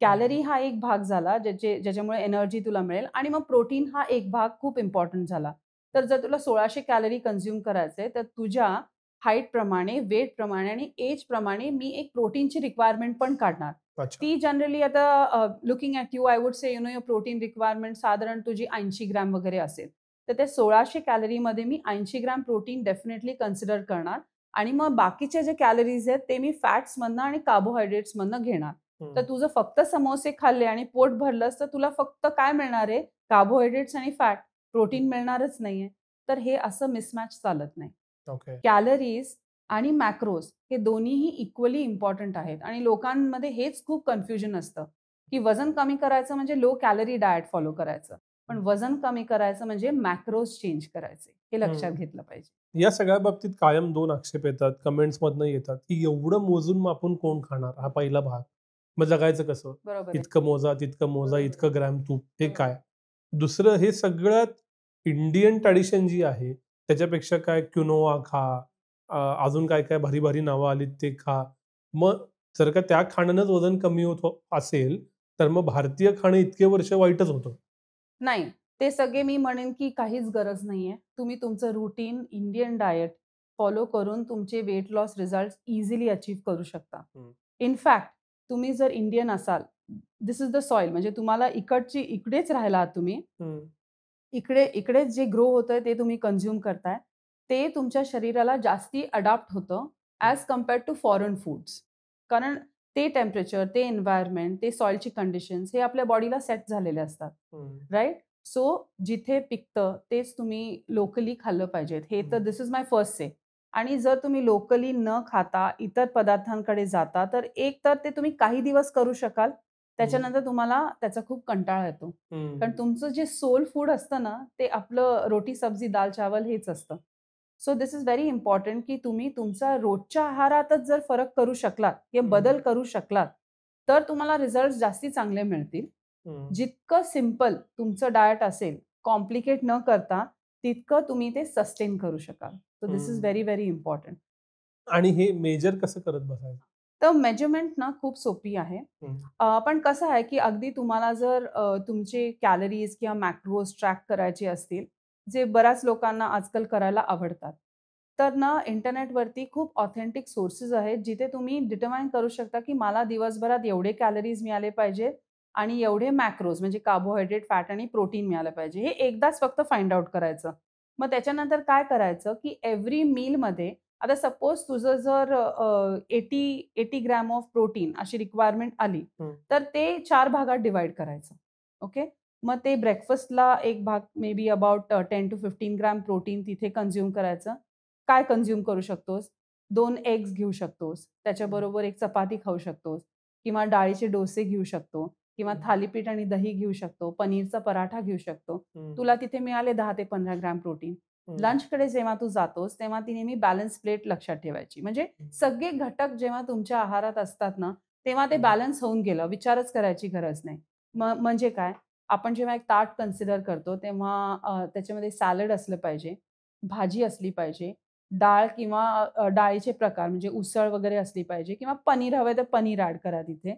कॅलरी हा एक भाग झाला, ज्याच्यामुळे एनर्जी तुला मिळेल, आणि मग प्रोटीन हा एक भाग खूप इम्पॉर्टंट झाला. तर जर तुला 1600 कॅलरी कन्झ्युम करायचंय, तर तुझ्या हाईटप्रमाणे, वेटप्रमाणे आणि एजप्रमाणे मी एक प्रोटीनची रिक्वायरमेंट पण काढणार. अच्छा. ती जनरली आता looking at you, I would say your protein requirement साधारण तुझी 80 ग्रॅम वगैरे असेल. तर त्या 1600 कॅलरीमध्ये मी 80 ग्रॅम प्रोटीन डेफिनेटली कन्सिडर करणार. आणि मग बाकीचे जे कॅलरीज आहेत, ते मी फॅट्समधनं आणि कार्बोहायड्रेट्समधनं घेणार. तर तुझं फक्त समोसे खाल्ले आणि पोट भरलंस, तर तुला फक्त काय मिळणार आहे? कार्बोहायड्रेट्स आणि फॅट. प्रोटीन मिळणारच नाहीये. तर हे असं मिसमॅच चालत नाही. ओके. कॅलरीज आणि मॅक्रोज हे दोन्हीही इक्वली इम्पॉर्टंट आहेत. आणि लोकांमध्ये हेच खूप कन्फ्युजन असतं, की वजन कमी करायचं म्हणजे लो कॅलरी डाएट फॉलो करायचं. पण वजन कमी करायचं म्हणजे मॅक्रोज चेंज करायचे. हे लक्षात घेतलं पाहिजे. या सगळ्या बाबतीत कायम 2 आक्षेप येतात, कमेंट्समधनं येतात, की एवढं मोजून मापून कोण खाणार? हा पहिला भाग. मग जगायचं कसं? बरोबर आहे. इतकं मोजा, तितकं मोजा, बरोबर. इतकं ग्रॅम तूप, हे बरोबर. काय? दुसरं, हे सगळ्यात इंडियन ट्रॅडिशन जी आहे, त्याच्यापेक्षा काय क्युनोआ खा, अजून काय-काय भारी-भारी नावं आलीत ते खा. मग जर का त्या खाण्यानंच वजन कमी होत असेल, तर मग भारतीय खाणं इतके वर्ष वाईटच होतं. नाही, ते सगळे मी म्हणेन की काहीच गरज नाहीये. तुम्ही तुमचं रूटीन इंडियन डायट फॉलो करून तुमचे weight loss results easily achieve करू शकता. इन फॅक्ट तुम्ही जर इंडियन असाल, दिस इज द सॉइल, म्हणजे तुम्हाला इकडेच राहिला आहात तुम्ही. इकडेच जे ग्रो होतंय ते तुम्ही कन्झ्युम करताय. ते तुमच्या शरीराला जास्ती अडॉप्ट होतं as compared to foreign foods. कारण ते टेम्परेचर, ते एन्व्हायर्नमेंट, ते सॉइलची कंडिशन्स हे आपल्या बॉडीला सेट झालेले असतात. राइट? सो जिथे पिकतं तेच तुम्ही लोकली खाल्लं पाहिजेत. हे तर दिस इज माय फर्स्ट से. आणि जर तुम्ही लोकली न खाता इतर पदार्थांकडे जाता, तर एक तर ते तुम्ही काही दिवस करू शकाल. त्याच्यानंतर तुम्हाला त्याचा खूप कंटाळा येतो. कारण तुमचं जे सोल फूड असतं ना, ते आपलं रोटी, सब्जी, दाल, चावल हेच असतं. So this is very important, की तुम्ही तुमचा रोजच्या आहारातच जर फरक करू शकलात किंवा बदल करू शकलात, तर तुम्हाला रिझल्ट्स जास्ती चांगले मिळतील. जितकं सिंपल तुमचं डायट असेल, कॉम्प्लिकेट न करता, तितकं तुम्ही ते सस्टेन करू शकाल. So this is very, very important. आणि हे मेजर कसं करत बसायचं? तर मेजरमेंट ना खूप सोपी आहे. पण कसं आहे, की अगदी तुम्हाला जर तुमचे कॅलरीज किंवा मॅक्रोज ट्रॅक करायचे असतील, जे बऱ्याच लोकांना आजकाल करायला आवडतात. तर ना इंटरनेटवरती खूप ऑथेंटिक सोर्सेस आहेत, जिथे तुम्ही डिटरमाइन करू शकता, की मला दिवसभरात एवढे कॅलरीज मिळाले पाहिजेत आणि एवढे मॅक्रोज म्हणजे कार्बोहायड्रेट, फॅट आणि प्रोटीन मिळालं पाहिजे. हे एकदाच फक्त फाइंड आउट करायचं. मग त्याच्यानंतर काय करायचं, की एव्हरी मीलमध्ये आता सपोज तुझं जर 80 ग्रॅम ऑफ प्रोटीन अशी रिक्वायरमेंट आली, तर ते 4 भागात डिव्हाईड करायचं. ओके. मग ते ब्रेकफास्टला एक भाग may be about 10 to 15 gram protein तिथे कन्झ्युम करायचं. काय कन्झ्युम करू शकतोस? 2 एग्स घेऊ शकतोस. त्याच्याबरोबर एक चपाती खाऊ शकतोस किंवा डाळीचे डोसे घेऊ शकतो किंवा थालीपीठ आणि दही घेऊ शकतो. पनीरचा पराठा घेऊ शकतो. तुला तिथे मिळाले 10 ते 15 ग्रॅम प्रोटीन. लंचकडे जेव्हा तू जातोस, तेव्हा ती नेहमी बॅलन्स प्लेट लक्षात ठेवायची. म्हणजे सगळे घटक जेव्हा तुमच्या आहारात असतात ना, तेव्हा ते बॅलन्स होऊन गेलं. विचारच करायची गरज नाही. म्हणजे काय? आपण जेव्हा एक ताट कन्सिडर करतो, तेव्हा त्याच्यामध्ये सॅलड असलं पाहिजे. भाजी असली पाहिजे, डाळ किंवा डाळीचे प्रकार म्हणजे उसळ वगैरे असली पाहिजे किंवा पनीर हवंय तर पनीर ॲड करा तिथे.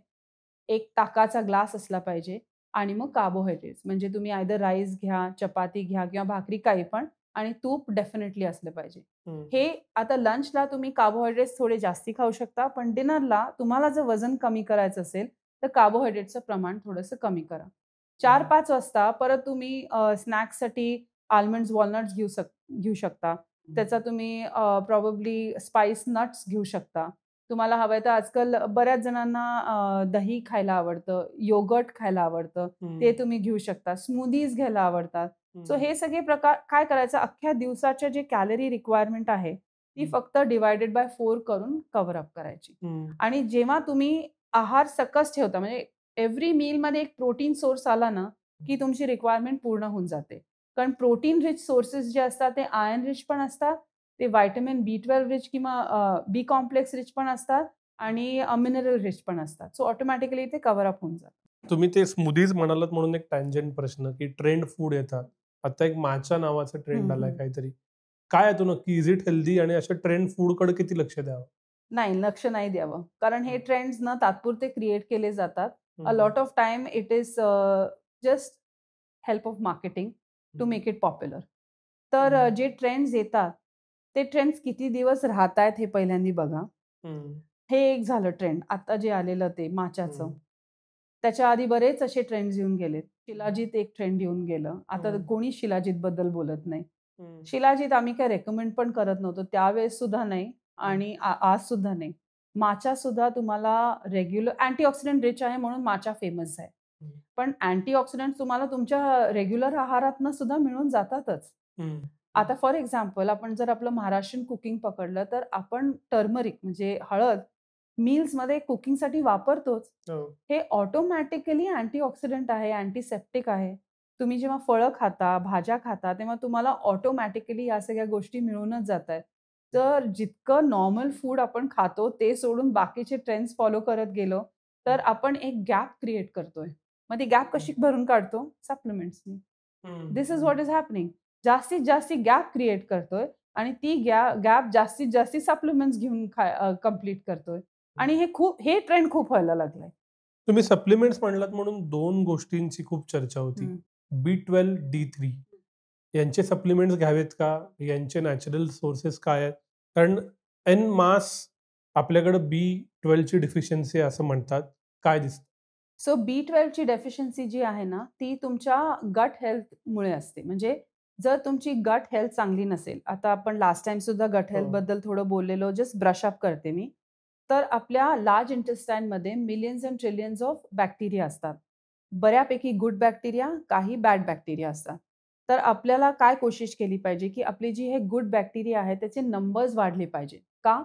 एक ताकाचा ग्लास असला पाहिजे आणि मग कार्बोहायड्रेट्स म्हणजे तुम्ही आयदर राईस घ्या, चपाती घ्या किंवा भाकरी काही पण आणि तूप डेफिनेटली असलं पाहिजे. हं. हे आता लंचला तुम्ही कार्बोहायड्रेट्स थोडे जास्ती खाऊ शकता, पण डिनरला तुम्हाला जर वजन कमी करायचं असेल, तर कार्बोहायड्रेटचं प्रमाण थोडंसं कमी करा. हं. 4-5 वाजता परत तुम्ही स्नॅक्ससाठी आल्मंड्स, वॉलनट्स घेऊ शकता. त्याचा तुम्ही प्रॉबॅबली स्पाइस नट्स घेऊ शकता. तुम्हाला हवंय तर आजकाल बऱ्याच जणांना दही खायला आवडतं, योगर्ट खायला आवडतं. ते हं. तुम्ही घेऊ शकता. स्मूदीज घ्यायला आवडतात. सो हं. हे सगळे प्रकार काय करायचं अख्ख्या दिवसाच्या जे कॅलरी रिक्वायरमेंट आहे, ती हं. फक्त डिव्हायडेड बाय 4 करून कव्हर अप करायची. हं. आणि जेव्हा तुम्ही आहार सकस ठेवता म्हणजे एव्हरी मीलमध्ये एक प्रोटीन सोर्स आला ना, की तुमची रिक्वायरमेंट पूर्ण होऊन जाते. कारण प्रोटीन रिच सोर्सेस जे असतात ते आयर्न रिच पण असतात. ते व्हिटॅमिन B12 रिच किंवा बी कॉम्प्लेक्स रिच पण असतात आणि मिनरल रिच पण असतात. सो ऑटोमॅटिकली ते कव्हर अप होऊन जातं. तुम्ही ते स्मूदीज म्हणालात म्हणून एक टँजंट प्रश्न, की ट्रेंड फूड येतात. आता एक माचा नावाचा ट्रेंड हं, आलाय हं. काहीतरी. काय आहे तो नक्की? इज इट हेल्दी आणि अशा ट्रेंड फूडकडे किती लक्ष द्यावं? नाही, लक्ष नाही द्यावं. कारण हे हं. ट्रेंड्स ना तात्पुरते क्रिएट केले जातात. हं, अ हं. Lot of time it is just help of marketing to हं. Make it popular. तर हं. जे ट्रेंड्स येतात, ते ट्रेंड्स किती दिवस राहतायत हे पहिल्यांदा बघा. हं. हे एक झालं ट्रेंड. आता जे आलेलं ते माच्याचं. हं. त्याच्या आधी बरेच असे ट्रेंड्स येऊन गेलेत. शिलाजीत एक ट्रेंड येऊन गेलं. आता हं. कोणी शिलाजीतबद्दल बोलत नाही. हं. शिलाजीत आम्ही काही रेकमेंड पण करत नव्हतो. त्यावेळेस सुद्धा नाही हं. आणि आज सुद्धा नाही. माचा सुद्धा तुम्हाला रेग्युलर अँटीऑक्सिडंट रिच आहे म्हणून माचा फेमस आहे. हं. पण अँटीऑक्सिडंट्स तुम्हाला तुमच्या रेग्युलर आहारातनं सुद्धा मिळून जातातच. हं. आता फॉर एक्झाम्पल आपण जर आपलं महाराष्ट्रीयन कुकिंग पकडलं, तर आपण टर्मरिक म्हणजे हळद मील्समध्ये कुकिंगसाठी वापरतोच. हो. हे ऑटोमॅटिकली अँटीऑक्सिडंट आहे, अँटिसेप्टिक आहे. तुम्ही जेव्हा फळं खाता, भाज्या खाता, तेव्हा तुम्हाला ऑटोमॅटिकली या सगळ्या गोष्टी मिळूनच जातायत. तर जितकं नॉर्मल फूड आपण खातो, ते सोडून बाकीचे ट्रेंड्स फॉलो करत गेलो, तर आपण एक गॅप क्रिएट करतोय. मग ती गॅप हं. कशी भरून काढतो? सप्लिमेंट्सनी. हं. धिस इज हं. What is happening. जास्तीत जास्त गॅप क्रिएट करतोय आणि ती गॅप जास्तीत जास्त सप्लिमेंट्स घेऊन कंप्लीट करतोय. आणि हे ट्रेंड खूप व्हायला लागलंय. तुम्ही सप्लिमेंट्स म्हणलात म्हणून 2 गोष्टींची खूप चर्चा होती. हं. B12, D3 यांचे सप्लिमेंट्स घ्यावेत का? यांचे नॅचरल सोर्सेस काय आहेत? कारण एन मास आपल्याकडे B12 ची डिफिशियन्सी आहे असं म्हणतात. काय दिसतं? सो B12 ची डेफिशियन्सी जी आहे ना, ती तुमच्या गट हेल्थमुळे असते. म्हणजे जर तुमची गट हेल्थ चांगली नसेल, आता आपण लास्ट टाईम सुद्धा गट हो. हेल्थबद्दल थोडं बोललेलो, जस्ट ब्रश अप करते मी. तर आपल्या लार्ज इंटेस्टाईनमध्ये millions and trillions of bacteria असतात. बऱ्यापैकी गुड बॅक्टेरिया, काही बॅड बॅक्टेरिया असतात. तर आपल्याला काय कोशिश केली पाहिजे, की आपली जी हे गुड बॅक्टेरिया आहे, त्याचे नंबर्स वाढले पाहिजे. का?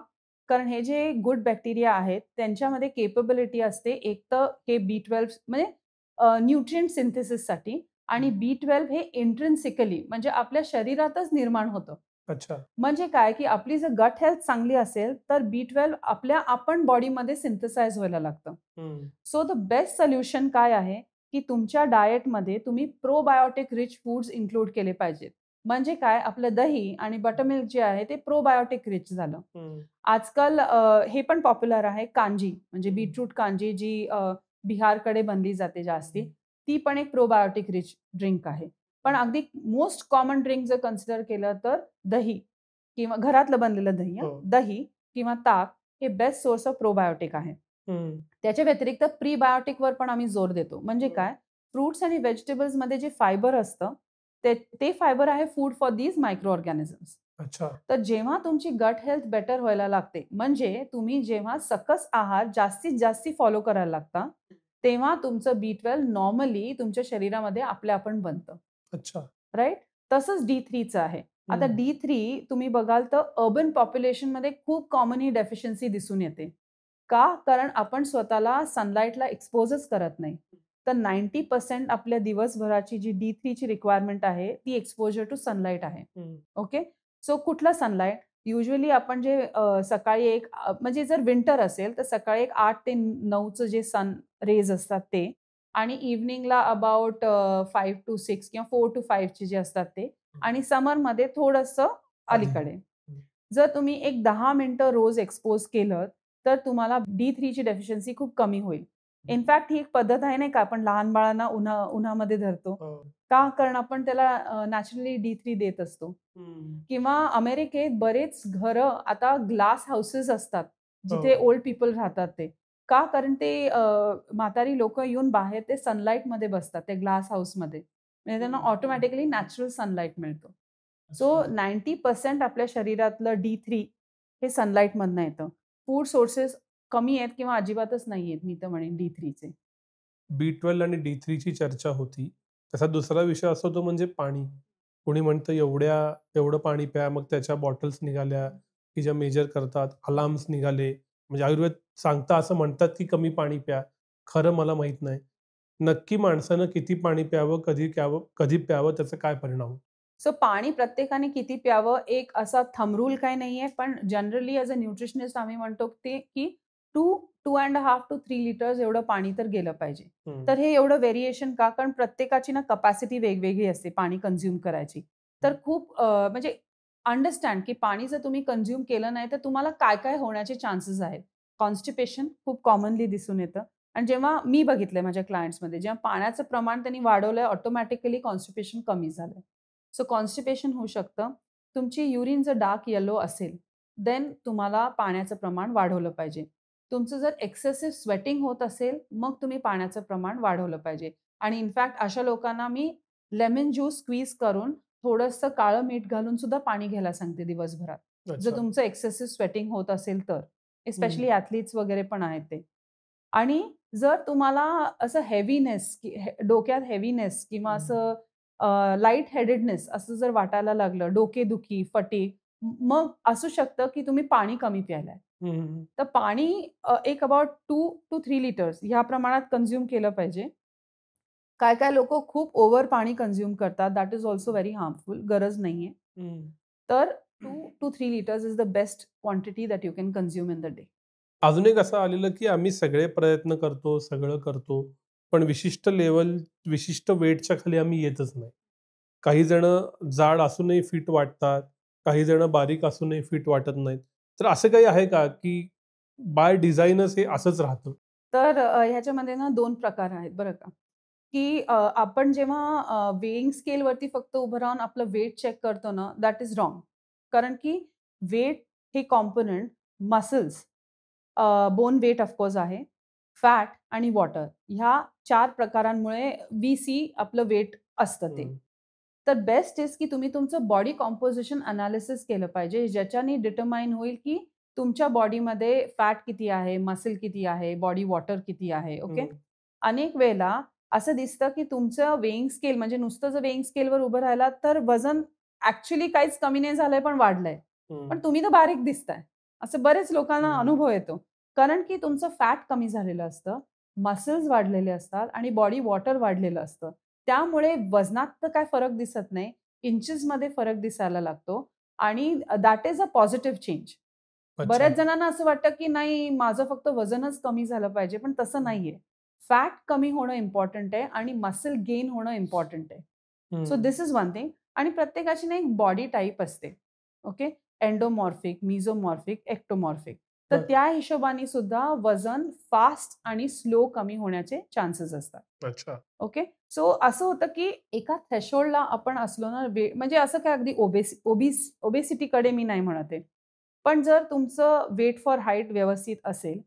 कारण हे जे गुड बॅक्टेरिया आहेत, त्यांच्यामध्ये केपेबिलिटी असते एक तर हे B12 म्हणजे न्यूट्रिएंट सिंथेसिससाठी आणि B12 हे इंट्रिन्सिकली म्हणजे आपल्या शरीरातच निर्माण होतं. अच्छा. म्हणजे काय, की आपली जर गट हेल्थ चांगली असेल, तर B12 आपण बॉडीमध्ये सिंथेसाइज व्हायला लागतं. हं. सो द बेस्ट सोल्युशन काय आहे, की तुमच्या डायटमध्ये तुम्ही प्रोबायोटिक रिच फूड्स इन्क्लूड केले पाहिजेत. म्हणजे काय, आपलं दही आणि बटरमिल्क जे आहे ते प्रोबायोटिक रिच झालं. हं. आजकाल हे पण पॉप्युलर आहे कांजी म्हणजे हं. बीटरूट कांजी जी बिहारकडे बनली जाते जास्ती. ती पण एक प्रोबायोटिक रिच ड्रिंक आहे. पण अगदी मोस्ट कॉमन ड्रिंक जर कन्सिडर केलं तर दही किंवा घरातलं बनलेलं दही हो. दही किंवा ताक हे बेस्ट सोर्स ऑफ प्रोबायोटिक आहे. हं. त्याच्या व्यतिरिक्त प्रीबायोटिकवर पण आम्ही जोर देतो. म्हणजे काय? फ्रुट्स आणि व्हेजिटेबल्समध्ये जे फायबर असतं, ते फायबर आहे food for these micro organisms. अच्छा. तर जेव्हा तुमची गट हेल्थ बेटर व्हायला लागते, म्हणजे तुम्ही जेव्हा सकस आहार जास्तीत जास्त फॉलो करायला लागता, तेव्हा तुमचं B12 नॉर्मली तुमच्या शरीरामध्ये आपल्या आपण बनतं. अच्छा. राइट? तसंच D3चं आहे. आता हं. D3 तुम्ही बघाल तर अर्बन पॉप्युलेशनमध्ये खूप कॉमन ही डेफिशियन्सी दिसून येते. का? कारण आपण स्वतःला सनलाईटला एक्सपोजच करत नाही. तर 90% आपल्या दिवसभराची जी D3ची रिक्वायरमेंट आहे, ती एक्सपोजर टू सनलाईट आहे. हं. ओके. सो कुठलं सनलाईट? युजुअली आपण जे सकाळी म्हणजे जर विंटर असेल, तर सकाळी एक 8 ते 9चं जे सन रेज असतात ते आणि इव्हनिंगला अबाउट 5 टू 6 किंवा 4 टू 5 चे जे असतात ते आणि समरमध्ये थोडंसं आधी. अलीकडे. हं. जर तुम्ही एक 10 मिनिटं रोज एक्सपोज केलं, तर तुम्हाला D3 ची डेफिशियन्सी खूप कमी होईल. इनफॅक्ट ही एक पद्धत आहे नाही का, आपण लहान बाळांना उन्हामध्ये धरतो. हो. का? कारण आपण त्याला नॅचरली D3 देत असतो. हं. किंवा अमेरिकेत बरेच घरं आता ग्लास हाऊसेस असतात, जिथे हो. ओल्ड पीपल राहतात ते. का? कारण ते म्हातारी लोकं येऊन बाहेर ते सनलाईटमध्ये बसतात, ते ग्लास हाऊसमध्ये. म्हणजे त्यांना ऑटोमॅटिकली नॅचरल सनलाईट मिळतो. सो अच्छा. 90% आपल्या शरीरातलं D3 हे सनलाईटमधनं येतं. फूड सोर्सेस कमी आहेत किंवा अजिबातच नाही आहेत, मी तर म्हणेन D3चे. B12 आणि D3 ची चर्चा होती. त्याचा दुसरा विषय असतो तो म्हणजे पाणी. कोणी म्हणतं एवढं पाणी प्या, मग त्याच्या बॉटल्स निघाल्या, की ज्या मेजर करतात, अलार्म्स निघाले. म्हणजे आयुर्वेद सांगतं असं म्हणतात, की कमी पाणी प्या. खरं मला माहीत नाही. नक्की माणसानं किती पाणी प्यावं, कधी प्यावं, त्याचा काय परिणाम होतो? सो पाणी प्रत्येकाने किती प्यावं एक असा थंब रूल काही नाहीये. पण जनरली ॲज अ न्यूट्रिशनिस्ट आम्ही म्हणतो ते की 2-2.5 टू 3 लिटर्स एवढं पाणी तर गेलं पाहिजे. हं. तर हे एवढं व्हेरिएशन का? कारण प्रत्येकाची ना कपॅसिटी वेगवेगळी असते पाणी कन्झ्युम करायची. तर खूप म्हणजे अंडरस्टँड की पाणी जर तुम्ही कन्झ्युम केलं नाही, तर तुम्हाला काय-काय होण्याचे चान्सेस आहेत. कॉन्स्टिपेशन खूप कॉमनली दिसून येतं आणि जेव्हा मी बघितलंय माझ्या क्लायंट्समध्ये, जेव्हा पाण्याचं प्रमाण त्यांनी वाढवलंय, ऑटोमॅटिकली कॉन्स्टिपेशन कमी झालंय. सो कॉन्स्टिपेशन होऊ शकतं. तुमची युरिन जर डार्क येलो असेल, देन तुम्हाला पाण्याचं प्रमाण वाढवलं पाहिजे. तुमचं जर एक्सेसिव्ह स्वेटिंग होत असेल, मग तुम्ही पाण्याचं प्रमाण वाढवलं पाहिजे. आणि इनफॅक्ट अशा लोकांना मी लेमन ज्यूस स्क्वीज करून थोडंसं काळं मीठ घालून सुद्धा पाणी घ्यायला सांगते दिवसभरात. जर अच्छा. तुमचं एक्सेसिव्ह स्वेटिंग होत असेल तर. हं. स्पेशली ॲथलीट्स वगैरे पण आहेत ते. आणि जर तुम्हाला असं हेवीनेस डोक्यात हेवीनेस किंवा हं. असं लाईट हेडेडनेस असं जर वाटायला लागलं, डोकेदुखी, फटीग, मग असू शकतं की तुम्ही पाणी कमी प्यायलंय. हं, हं. तर पाणी एक अबाउट 2 टू 3 लिटर्स ह्या प्रमाणात कन्झ्युम केलं पाहिजे. काय-काय लोकं खूप ओव्हर पाणी कन्झ्युम करतात. That is also very harmful. गरज नाहीये. हं. तर 2 to 3 litres is the best quantity that you can consume in the day. अजून एक असं आलेलं, की आम्ही सगळे प्रयत्न करतो, सगळं करतो, पण विशिष्ट वेटच्या खाली आम्ही येतच नाही. काही जणं जाड असूनही फिट वाटतात, काही जणं बारीक असूनही फिट वाटत नाहीत. तर असं काही आहे का, की बाय डिझाइनच हे असंच राहतं? तर ह्याच्यामध्ये ना 2 प्रकार आहेत बरं का, की आपण जेव्हा वेइंग स्केलवरती फक्त उभं राहून आपलं वेट चेक करतो ना, दॅट इज रॉंग. कारण की वेट हे component muscles, bone weight of course आहे, फॅट आणि वॉटर ह्या 4 प्रकारांमुळे वी सी आपलं वेट असतं ते. हं. तर बेस्ट इज की तुम्ही तुमचं बॉडी कंपोझिशन एनालिसिस केलं पाहिजे, ज्याच्याने डिटरमाइन होईल की तुमच्या बॉडीमध्ये फॅट किती आहे, मसल किती आहे, बॉडी वॉटर किती आहे, ओके. हं. अनेक वेळेला असं दिसतं की तुमचं वेइंग स्केल म्हणजे नुसतं जर वेइंग स्केलवर उभं राहिलात, तर वजन ॲक्चुअली काहीच कमी नाही झालंय, पण वाढलंय. पण हं. तुम्ही तर बारीक दिसताय. असं बरेच लोकांना हं. अनुभव येतो. कारण की तुमचं फॅट कमी झालेलं असतं, मसल्स वाढलेले असतात आणि बॉडी वॉटर वाढलेलं असतं. त्यामुळे वजनात तर काही फरक दिसत नाही. इंचेसमध्ये फरक दिसायला लागतो आणि that is a positive change. अच्छा. बऱ्याच जणांना असं वाटतं, की नाही माझं फक्त वजनच कमी झालं पाहिजे, पण तसं हं. नाहीये. फॅट कमी होणं इम्पोर्टंट आहे आणि मसल गेन होणं इम्पोर्टंट आहे. सो हं. धिस इज वन थिंग आणि प्रत्येकाची ना एक बॉडी टाइप असते. ओके. Endomorphic, mesomorphic, ectomorphic. तर बरं. त्या हिशोबाने सुद्धा वजन फास्ट आणि स्लो कमी होण्याचे चान्सेस असतात. अच्छा. ओके. सो असं होतं, की एका थ्रेशोल्डला आपण असलो ना म्हणजे असं काय अगदी ओबेसिटीकडे मी नाही म्हणत आहे. पण जर तुमचं वेट फॉर हाईट व्यवस्थित असेल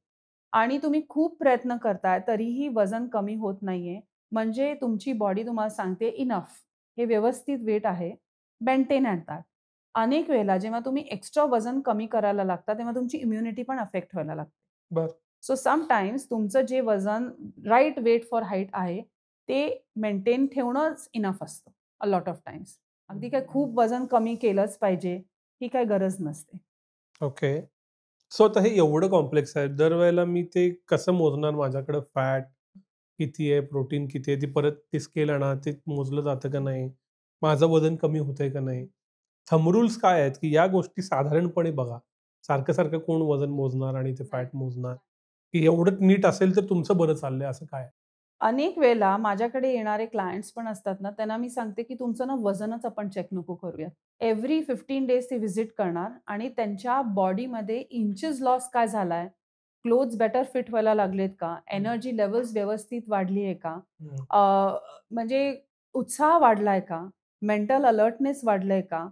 आणि तुम्ही खूप प्रयत्न करताय, तरीही वजन कमी होत नाहीये, म्हणजे तुमची बॉडी तुम्हाला सांगते इनफ हे व्यवस्थित वेट आहे, मेंटेन ॲट दॅट. अनेक वेळेला जेव्हा तुम्ही एक्स्ट्रा वजन कमी करायला लागता, तेव्हा तुमची इम्युनिटी पण अफेक्ट व्हायला लागते. बरं. सो समटाईम्स तुमचं जे वजन राइट वेट फॉर हाईट आहे, ते मेंटेन ठेवणंच इनफ असतं, अ लॉट ऑफ टाईम्स. अगदी काय खूप वजन कमी केलंच पाहिजे, ही काही गरज नसते. ओके. सो आता हे एवढं कॉम्प्लेक्स आहे. दरवेळेला मी ते कसं मोजणार? माझ्याकडं फॅट किती आहे, प्रोटीन किती आहे? ती परत ती स्केल आणा, ते मोजलं जातं का नाही? माझं वजन कमी होतंय का नाही? थंब रूल्स काय आहेत, की या गोष्टी साधारणपणे बघा. सारखं-सारखं कोण वजन मोजणार आणि ते नाही. फॅट मोजणार? की एवढं नीट असेल तर तुमचं बरं चाललंय असं काय? अनेक वेळेला माझ्याकडे येणारे क्लायंट्स पण असतात ना, त्यांना मी सांगते, की तुमचं ना वजनच आपण चेक नको करूयात. एव्हरी 15 डेज ते व्हिजिट करणार आणि त्यांच्या बॉडीमध्ये इंचेस लॉस काय झालाय, क्लोथ्स बेटर फिट व्हायला लागलेत का, एनर्जी लेव्हल्स व्यवस्थित वाढली आहे का, हं. म्हणजे उत्साह वाढलाय का, मेंटल अलर्टनेस वाढलंय का,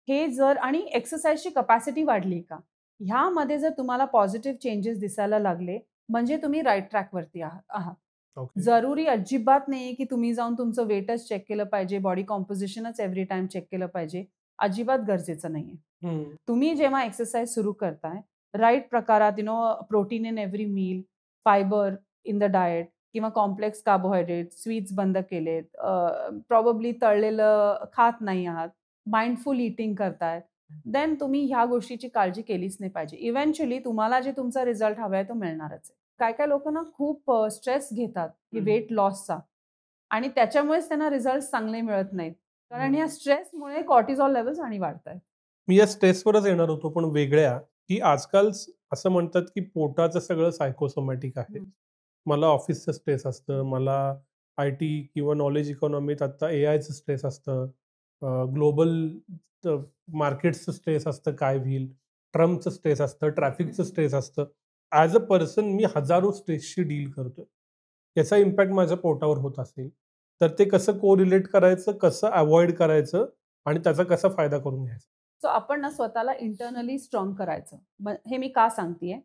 हे जर आणि एक्सरसाइजची कपॅसिटी वाढली का, ह्यामध्ये जर तुम्हाला पॉझिटिव्ह चेंजेस दिसायला लागले, म्हणजे तुम्ही राइट ट्रॅकवरती आहात. ओके. जरुरी अजिबात नाहीये, की तुम्ही जाऊन तुमचं वेटच चेक केलं पाहिजे, बॉडी कॉम्पोझिशनच एव्हरी टाईम चेक केलं पाहिजे. अजिबात गरजेचं नाहीये. हं. तुम्ही जेव्हा एक्सरसाइज सुरू करताय, राइट प्रकारात protein in every meal, fibre in the diet किंवा कॉम्प्लेक्स कार्बोहायड्रेट, स्वीट्स बंद केलेत, प्रॉबब्ली तळलेलं खात नाही आहात, माइंडफुल ईटिंग करताय, देन तुम्ही ह्या गोष्टीची काळजी केलीच नाही पाहिजे. इव्हेंच्युअली तुम्हाला जे तुमचा रिझल्ट हवाय तो मिळणारच आहे. काय-काय लोकं ना खूप स्ट्रेस घेतात, की वेट लॉसचा आणि त्याच्यामुळेच त्यांना रिझल्ट्स चांगले मिळत नाहीत. कारण ह्या स्ट्रेसमुळे कॉर्टिसॉल लेव्हल्स आणि वाढतायत. मी या स्ट्रेसवरच येणार होतो, पण वेगळ्या, की आजकाल असं म्हणतात, की पोटाचं सगळं सायकोसोमॅटिक आहे. हं. मला ऑफिसचं स्ट्रेस असतं, मला आय-टी किंवा नॉलेज इकॉनॉमीत आता एआयचं स्ट्रेस असतं, ग्लोबल मार्केट्सचं स्ट्रेस असतं, काय होईल? ट्रम्पचं स्ट्रेस असतं, ट्रॅफिकचं स्ट्रेस असतं. ॲज अ पर्सन मी हजारो स्ट्रेसशी डील करतोय. याचा इम्पॅक्ट माझ्या पोटावर होत असेल, तर ते कसं कोरिलेट करायचं, कसं अव्हॉइड करायचं आणि त्याचा कसा फायदा करून घ्यायचा? सो आपण ना स्वतःला इंटरनली स्ट्राँग करायचं. हे मी का सांगतेय?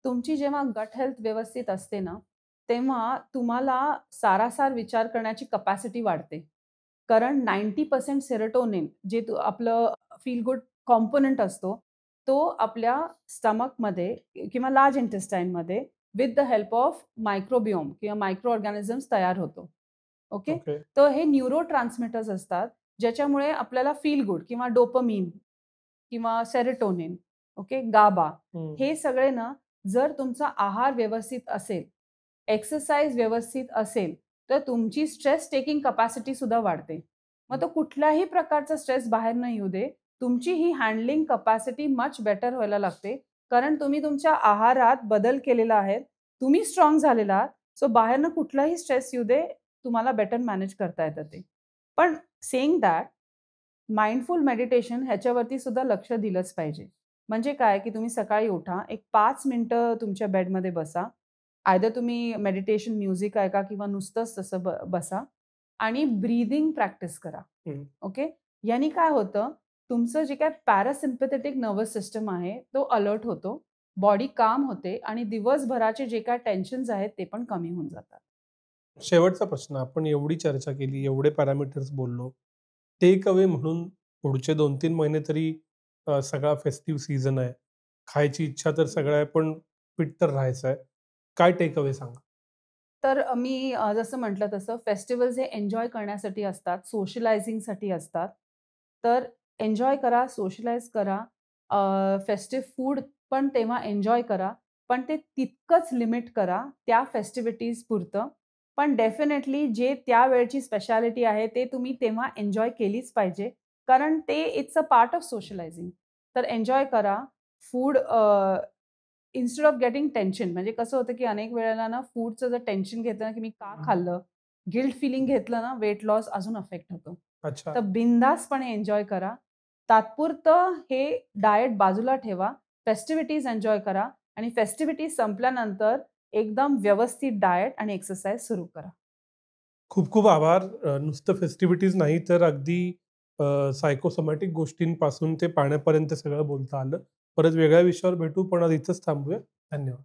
तुमची जेव्हा गट हेल्थ व्यवस्थित असते ना, तेव्हा तुम्हाला सारासार विचार करण्याची कपॅसिटी वाढते. कारण 90% सेरोटोनिन जे आपलं फील गुड कॉम्पोनंट असतो, तो आपल्या स्टमकमध्ये किंवा लार्ज इंटेस्टाईनमध्ये with the help of microbiome किंवा मायक्रो ऑर्गॅनिझम्स तयार होतो. ओके? ओके. तर हे न्यूरोट्रान्समिटर्स असतात, ज्याच्यामुळे आपल्याला फील गुड किंवा डोपामाइन किंवा सेरोटोनिन, ओके, गाबा हं. हे सगळे ना जर तुमचा आहार व्यवस्थित असेल, एक्सरसाइज व्यवस्थित असेल, तर तुमची स्ट्रेस टेकिंग कपॅसिटी सुद्धा वाढते. मग तो कुठल्याही प्रकारचा स्ट्रेस बाहेर न येऊ दे, तुमची ही हँडलिंग कपॅसिटी मच बेटर व्हायला लागते. कारण तुम्ही तुमच्या आहारात बदल केलेला आहे. तुम्ही स्ट्राँग झालेला आहात. सो बाहेरनं कुठलाही स्ट्रेस येऊ दे, तुम्हाला बेटर मॅनेज करता येतं ते. पण सेइंग दॅट माइंडफुल मेडिटेशन ह्याच्यावरती सुद्धा लक्ष दिलंच पाहिजे. म्हणजे काय, की तुम्ही सकाळी उठा, एक 5 मिनिटं तुमच्या बेडमध्ये बसा. आयदर तुम्ही मेडिटेशन म्युझिक ऐका किंवा नुसतंच तसं बसा आणि ब्रीथिंग प्रॅक्टिस करा. हं. ओके. याने काय होतं, तुमचं जे काही पॅरासिम्पॅथेटिक नर्व्हस सिस्टम आहे, तो अलर्ट होतो. बॉडी काम होते आणि दिवसभराचे जे काही टेन्शन्स आहेत, ते पण कमी होऊन जातात. शेवटचा प्रश्न. आपण एवढी चर्चा केली, एवढे पॅरामीटर्स बोललो. टेक अवे म्हणून पुढचे 2-3 महिने तरी सगळा फेस्टिव्ह सीझन आहे. खायची इच्छा तर सगळं आहे, पण फिट तर राहायचं आहे. काय टेक अवे सांगा? तर मी जसं म्हटलं तसं फेस्टिव्हल्स हे एन्जॉय करण्यासाठी असतात, सोशलायझिंगसाठी असतात. तर एन्जॉय करा, सोशलाइज करा. फेस्टिव्ह फूड पण तेव्हा एन्जॉय करा. पण ते तितकंच लिमिट करा त्या फेस्टिव्हिटीज पुरतं. पण डेफिनेटली जे त्यावेळची स्पेशालिटी आहे ते तुम्ही तेव्हा एन्जॉय केलीच पाहिजे. कारण ते it's a part of socialising. तर एन्जॉय करा. Food instead of getting tension म्हणजे कसं होतं, की अनेक वेळेला ना फूडचं जर टेन्शन घेतलं ना, की मी का खाल्लं? गिल्ट फीलिंग घेतलं ना, वेट लॉस अजून अफेक्ट होतो. अच्छा. तर बिनधास्तपणे एन्जॉय करा. तात्पुरतं हे डायट बाजूला ठेवा. फेस्टिव्हिटीज एन्जॉय करा आणि फेस्टिव्हिटीज संपल्यानंतर एकदम व्यवस्थित डायट आणि एक्सरसाइज सुरू करा. खूप खूप आभार. नुसतं फेस्टिव्हिटीज नाही तर अगदी सायकोसोमॅटिक गोष्टींपासून ते पाण्यापर्यंत सगळं बोलता आलं. परत वेगळ्या विषयावर भेटू, पण आज इथंच थांबूया. धन्यवाद.